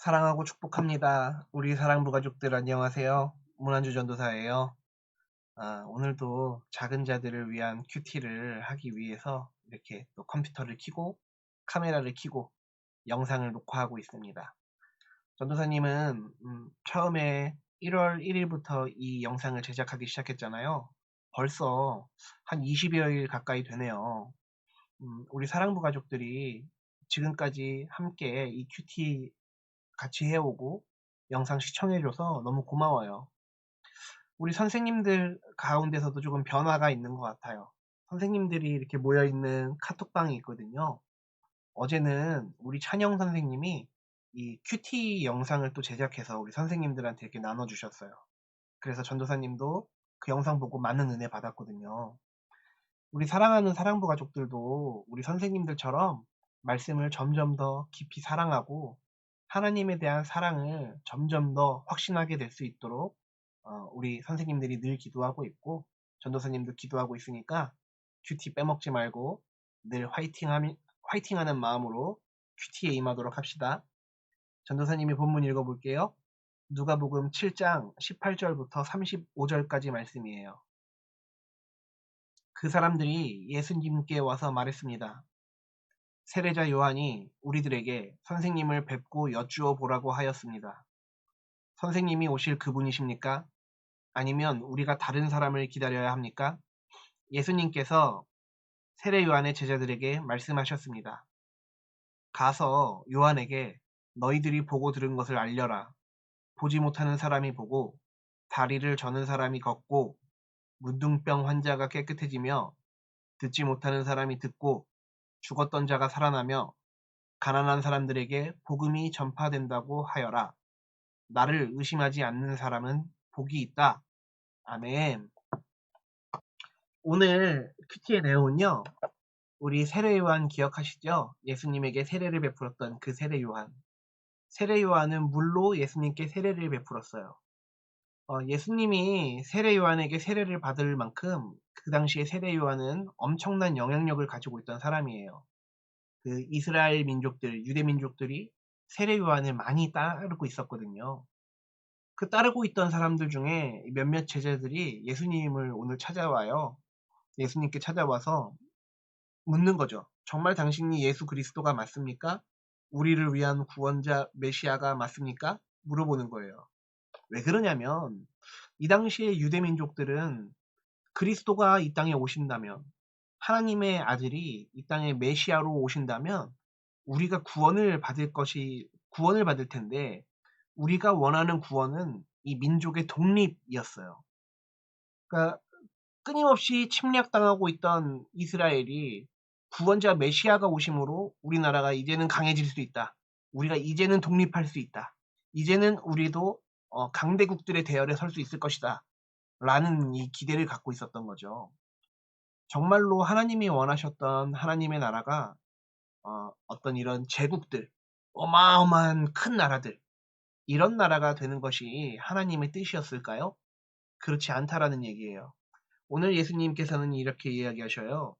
사랑하고 축복합니다. 우리 사랑부 가족들 안녕하세요. 문안주 전도사예요. 오늘도 작은 자들을 위한 큐티를 하기 위해서 이렇게 또 컴퓨터를 켜고 카메라를 켜고 영상을 녹화하고 있습니다. 전도사님은 처음에 1월 1일부터 이 영상을 제작하기 시작했잖아요. 벌써 한 20여 일 가까이 되네요. 우리 사랑부 가족들이 지금까지 함께 이 큐티 같이 해오고 영상 시청해줘서 너무 고마워요. 우리 선생님들 가운데서도 조금 변화가 있는 것 같아요. 선생님들이 이렇게 모여있는 카톡방이 있거든요. 어제는 우리 찬영 선생님이 이 큐티 영상을 또 제작해서 우리 선생님들한테 이렇게 나눠주셨어요. 그래서 전도사님도 그 영상 보고 많은 은혜 받았거든요. 우리 사랑하는 사랑부 가족들도 우리 선생님들처럼 말씀을 점점 더 깊이 사랑하고 하나님에 대한 사랑을 점점 더 확신하게 될 수 있도록 우리 선생님들이 늘 기도하고 있고 전도사님도 기도하고 있으니까 큐티 빼먹지 말고 늘 화이팅하는 마음으로 큐티에 임하도록 합시다. 전도사님이 본문 읽어볼게요. 누가복음 7장 18절부터 35절까지 말씀이에요. 그 사람들이 예수님께 와서 말했습니다. 세례자 요한이 우리들에게 선생님을 뵙고 여쭈어 보라고 하였습니다. 선생님이 오실 그분이십니까? 아니면 우리가 다른 사람을 기다려야 합니까? 예수님께서 세례 요한의 제자들에게 말씀하셨습니다. 가서 요한에게 너희들이 보고 들은 것을 알려라. 보지 못하는 사람이 보고 다리를 저는 사람이 걷고 문둥병 환자가 깨끗해지며 듣지 못하는 사람이 듣고 죽었던 자가 살아나며 가난한 사람들에게 복음이 전파된다고 하여라. 나를 의심하지 않는 사람은 복이 있다. 아멘. 오늘 큐티의 내용은요. 우리 세례 요한 기억하시죠? 예수님에게 세례를 베풀었던 그 세례 요한. 세례 요한은 물로 예수님께 세례를 베풀었어요. 예수님이 세례 요한에게 세례를 받을 만큼 그 당시에 세례 요한은 엄청난 영향력을 가지고 있던 사람이에요. 그 이스라엘 민족들, 유대 민족들이 세례 요한을 많이 따르고 있었거든요. 그 따르고 있던 사람들 중에 몇몇 제자들이 예수님을 오늘 찾아와요. 예수님께 찾아와서 묻는 거죠. 정말 당신이 예수 그리스도가 맞습니까? 우리를 위한 구원자 메시아가 맞습니까? 물어보는 거예요. 왜 그러냐면 이 당시에 유대 민족들은 그리스도가 이 땅에 오신다면 하나님의 아들이 이 땅에 메시아로 오신다면 우리가 구원을 받을 텐데 우리가 원하는 구원은 이 민족의 독립이었어요. 그러니까 끊임없이 침략당하고 있던 이스라엘이 구원자 메시아가 오심으로 우리나라가 이제는 강해질 수 있다. 우리가 이제는 독립할 수 있다. 이제는 우리도 강대국들의 대열에 설 수 있을 것이다. 라는 이 기대를 갖고 있었던 거죠. 정말로 하나님이 원하셨던 하나님의 나라가 어떤 이런 제국들, 어마어마한 큰 나라들, 이런 나라가 되는 것이 하나님의 뜻이었을까요? 그렇지 않다라는 얘기예요. 오늘 예수님께서는 이렇게 이야기하셔요.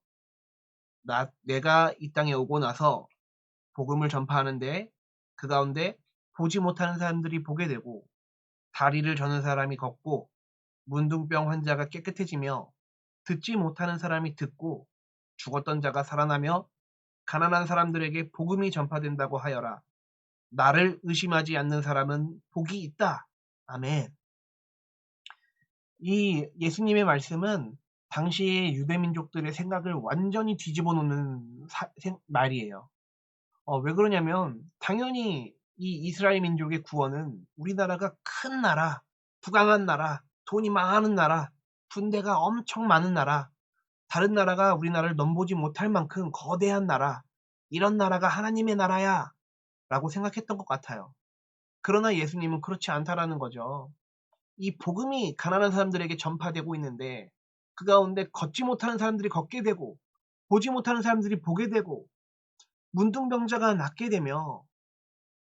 내가 이 땅에 오고 나서 복음을 전파하는데 그 가운데 보지 못하는 사람들이 보게 되고 다리를 저는 사람이 걷고 문둥병 환자가 깨끗해지며 듣지 못하는 사람이 듣고 죽었던 자가 살아나며 가난한 사람들에게 복음이 전파된다고 하여라. 나를 의심하지 않는 사람은 복이 있다. 아멘. 이 예수님의 말씀은 당시의 유대민족들의 생각을 완전히 뒤집어 놓는 말이에요. 왜 그러냐면 당연히 이 이스라엘 민족의 구원은 우리나라가 큰 나라, 부강한 나라, 돈이 많은 나라, 군대가 엄청 많은 나라, 다른 나라가 우리나라를 넘보지 못할 만큼 거대한 나라, 이런 나라가 하나님의 나라야 라고 생각했던 것 같아요. 그러나 예수님은 그렇지 않다라는 거죠. 이 복음이 가난한 사람들에게 전파되고 있는데 그 가운데 걷지 못하는 사람들이 걷게 되고 보지 못하는 사람들이 보게 되고 문둥병자가 낫게 되며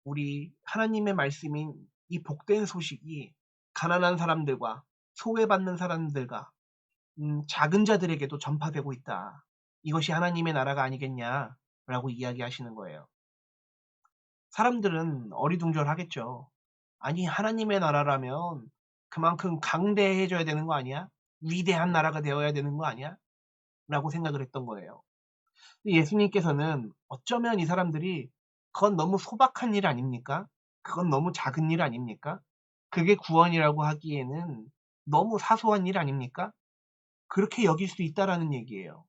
우리 하나님의 말씀인 이 복된 소식이 가난한 사람들과 소외받는 사람들과 작은 자들에게도 전파되고 있다. 이것이 하나님의 나라가 아니겠냐라고 이야기하시는 거예요. 사람들은 어리둥절하겠죠. 아니, 하나님의 나라라면 그만큼 강대해져야 되는 거 아니야? 위대한 나라가 되어야 되는 거 아니야? 라고 생각을 했던 거예요. 예수님께서는 어쩌면 이 사람들이 그건 너무 소박한 일 아닙니까? 그건 너무 작은 일 아닙니까? 그게 구원이라고 하기에는 너무 사소한 일 아닙니까? 그렇게 여길 수 있다라는 얘기예요.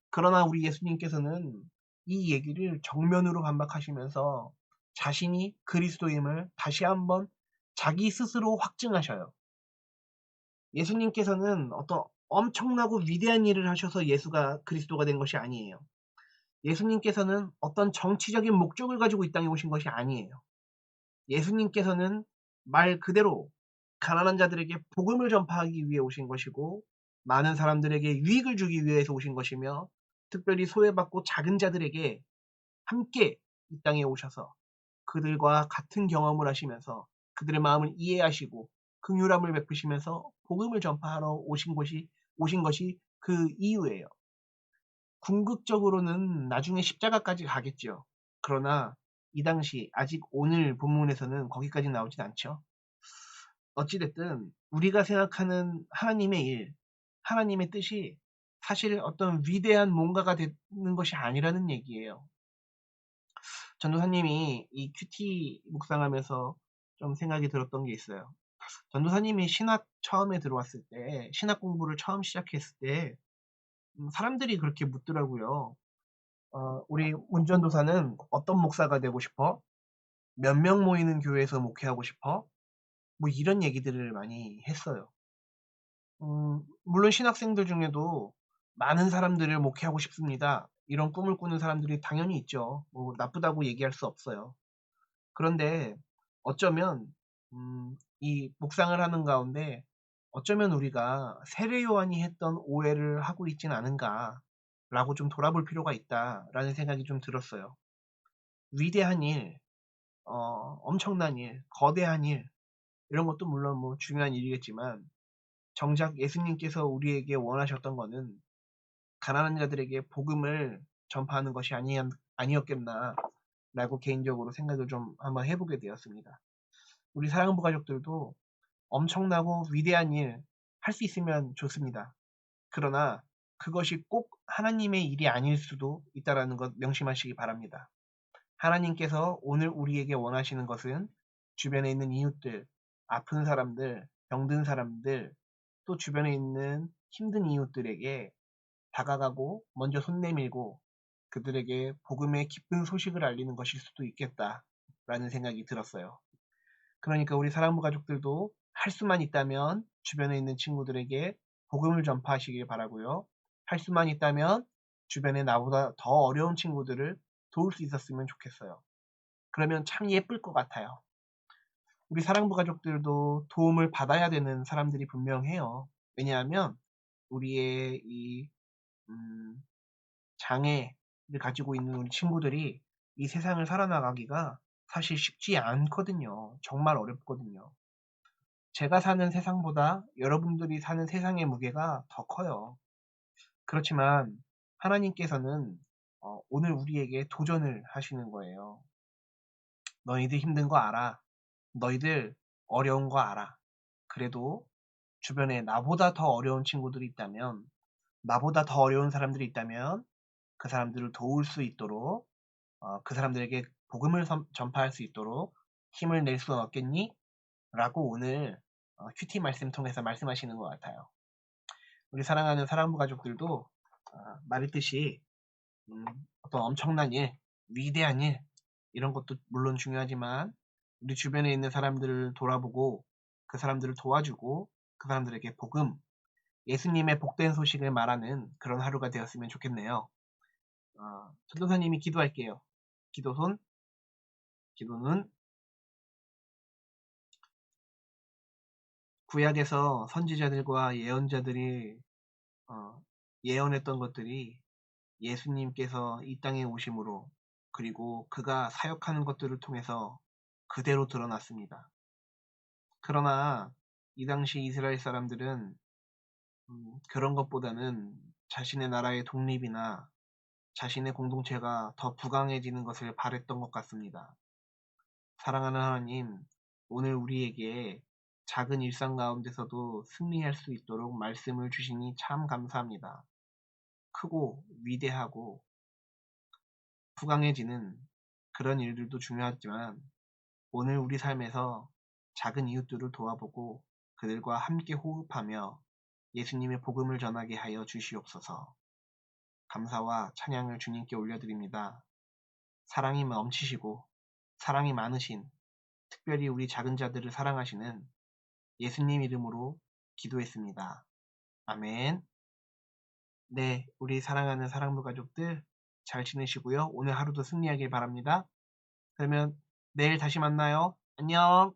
그러나 우리 예수님께서는 이 얘기를 정면으로 반박하시면서 자신이 그리스도임을 다시 한번 자기 스스로 확증하셔요. 예수님께서는 어떤 엄청나고 위대한 일을 하셔서 예수가 그리스도가 된 것이 아니에요. 예수님께서는 어떤 정치적인 목적을 가지고 이 땅에 오신 것이 아니에요. 예수님께서는 말 그대로 가난한 자들에게 복음을 전파하기 위해 오신 것이고, 많은 사람들에게 유익을 주기 위해서 오신 것이며, 특별히 소외받고 작은 자들에게 함께 이 땅에 오셔서 그들과 같은 경험을 하시면서 그들의 마음을 이해하시고 긍휼함을 베푸시면서 복음을 전파하러 오신 것이 그 이유예요. 궁극적으로는 나중에 십자가까지 가겠죠. 그러나 이 당시 아직 오늘 본문에서는 거기까지 나오진 않죠. 어찌 됐든 우리가 생각하는 하나님의 일, 하나님의 뜻이 사실 어떤 위대한 뭔가가 되는 것이 아니라는 얘기예요. 전도사님이 이 큐티 묵상하면서 좀 생각이 들었던 게 있어요. 전도사님이 신학 처음에 들어왔을 때, 신학 공부를 처음 시작했을 때, 사람들이 그렇게 묻더라고요. 우리 운전도사는 어떤 목사가 되고 싶어? 몇 명 모이는 교회에서 목회하고 싶어? 뭐 이런 얘기들을 많이 했어요. 물론 신학생들 중에도 많은 사람들을 목회하고 싶습니다. 이런 꿈을 꾸는 사람들이 당연히 있죠. 뭐 나쁘다고 얘기할 수 없어요. 그런데 어쩌면 이 묵상을 하는 가운데 어쩌면 우리가 세례 요한이 했던 오해를 하고 있진 않은가라고 좀 돌아볼 필요가 있다라는 생각이 좀 들었어요. 위대한 일, 엄청난 일, 거대한 일, 이런 것도 물론 뭐 중요한 일이겠지만, 정작 예수님께서 우리에게 원하셨던 거는 가난한 자들에게 복음을 전파하는 것이 아니었겠나라고 개인적으로 생각을 좀 한번 해보게 되었습니다. 우리 사랑부 가족들도 엄청나고 위대한 일 할 수 있으면 좋습니다. 그러나 그것이 꼭 하나님의 일이 아닐 수도 있다라는 것 명심하시기 바랍니다. 하나님께서 오늘 우리에게 원하시는 것은 주변에 있는 이웃들, 아픈 사람들, 병든 사람들, 또 주변에 있는 힘든 이웃들에게 다가가고 먼저 손 내밀고 그들에게 복음의 기쁜 소식을 알리는 것일 수도 있겠다라는 생각이 들었어요. 그러니까 우리 사랑부 가족들도 할 수만 있다면 주변에 있는 친구들에게 복음을 전파하시길 바라고요. 할 수만 있다면 주변에 나보다 더 어려운 친구들을 도울 수 있었으면 좋겠어요. 그러면 참 예쁠 것 같아요. 우리 사랑부 가족들도 도움을 받아야 되는 사람들이 분명해요. 왜냐하면 우리의 이 장애를 가지고 있는 우리 친구들이 이 세상을 살아나가기가 사실 쉽지 않거든요. 정말 어렵거든요. 제가 사는 세상보다 여러분들이 사는 세상의 무게가 더 커요. 그렇지만 하나님께서는 오늘 우리에게 도전을 하시는 거예요. 너희들 힘든 거 알아. 너희들 어려운 거 알아. 그래도 주변에 나보다 더 어려운 친구들이 있다면, 나보다 더 어려운 사람들이 있다면 그 사람들을 도울 수 있도록, 그 사람들에게 복음을 전파할 수 있도록 힘을 낼 수 없겠니? 라고 오늘 큐티 말씀 통해서 말씀하시는 것 같아요. 우리 사랑하는 사랑부 가족들도 말했듯이 어떤 엄청난 일, 위대한 일, 이런 것도 물론 중요하지만 우리 주변에 있는 사람들을 돌아보고 그 사람들을 도와주고 그 사람들에게 복음, 예수님의 복된 소식을 말하는 그런 하루가 되었으면 좋겠네요. 전도사님이 기도할게요. 기도는 구약에서 선지자들과 예언자들이 예언했던 것들이 예수님께서 이 땅에 오심으로, 그리고 그가 사역하는 것들을 통해서 그대로 드러났습니다. 그러나 이 당시 이스라엘 사람들은 그런 것보다는 자신의 나라의 독립이나 자신의 공동체가 더 부강해지는 것을 바랬던 것 같습니다. 사랑하는 하나님, 오늘 우리에게 작은 일상 가운데서도 승리할 수 있도록 말씀을 주시니 참 감사합니다. 크고 위대하고 부강해지는 그런 일들도 중요하지만 오늘 우리 삶에서 작은 이웃들을 도와보고 그들과 함께 호흡하며 예수님의 복음을 전하게 하여 주시옵소서. 감사와 찬양을 주님께 올려드립니다. 사랑이 넘치시고 사랑이 많으신, 특별히 우리 작은 자들을 사랑하시는 예수님 이름으로 기도했습니다. 아멘. 네, 우리 사랑하는 사랑부 가족들 잘 지내시고요. 오늘 하루도 승리하길 바랍니다. 그러면 내일 다시 만나요. 안녕.